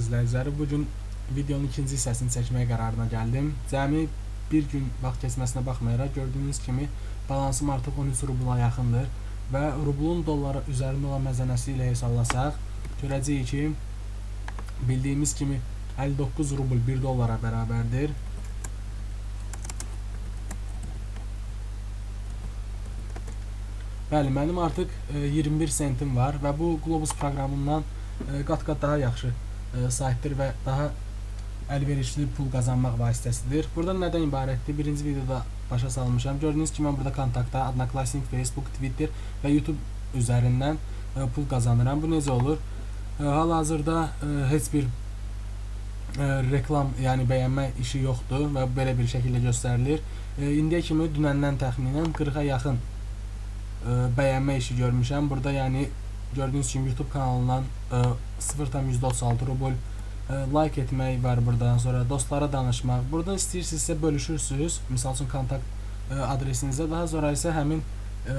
izləyiciləri. Bugün videonun ikinci hissəsini çəkməyə qərarına gəldim. Cəmi bir gün vaxt keçməsinə baxmayaraq gördüyünüz kimi balansım artıq 13 rubla yaxındır və rublun dollara üzərində olan məzənəsi ilə hesablasaq görəcəyik ki, bildiyimiz kimi 59 rubl 1 dollara bərabərdir. Bəli, mənim artıq 21 sentim var və bu Globus proqramından qat-qat daha yaxşı saytdır və daha əlverişli pul qazanmaq vasitəsidir. Burada nədən ibarətdir? Birinci videoda başa salmışam. Gördüyünüz kimi mən burada kontaktda, Adnaklassnik, Facebook, Twitter və YouTube üzərindən pul qazanıram. Bu necə olur? Hal-hazırda heç bir reklam, yəni bəyənmə işi yoxdur və belə bir şəkildə göstərilir. İndiyə kimi dünəndən təxminən 40-a yaxın bəyənmə işi görmüşəm. Burada yəni gördüyünüz kimi YouTube kanalından 0,36 rubl like etmək var buradan sonra dostlara danışmaq. Buradan istəyirsinizsə bölüşürsünüz. Misal üçün kontakt adresinizə, daha sonra isə həmin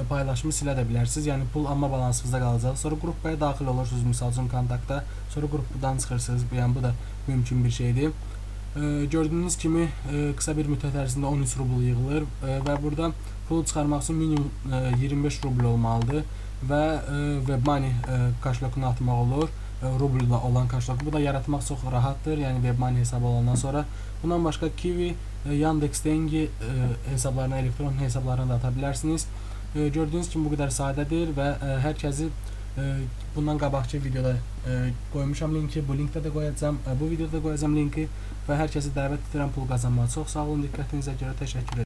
paylaşımı silə də bilərsiniz. Yəni pul amma balansınızda qalacaq. Sonra qrupaya daxil olursunuz misal üçün kontaktda. Sonra qrupdan çıxırsınız. Yəni bu da mümkün bir şeydir. Gördüyünüz kimi qısa bir müddət ərzində 13 rubl yığılır və burada pulu çıxarmaq üçün minimum 25 rubl olmalıdır və WebMoney kaşlokunu atmaq olur. Rubl olan kaşloku. Bu da yaratmaq çox rahatdır. Yəni WebMoney hesabı olandan sonra. Bundan başqa Kiwi, Yandex Dengi hesablarına, elektron hesablarına da ata bilərsiniz. Gördüyünüz kimi bu qədər sadədir və hər kəsi bundan qabaqki videoda qoymuşam linki. Bu linkdə də qoyacağam. Bu videoda da qoyacağam linki və hər kəsi dəvət edirəm pul qazanmağa. Çox sağ olun, diqqətinizə görə təşəkkür edirəm.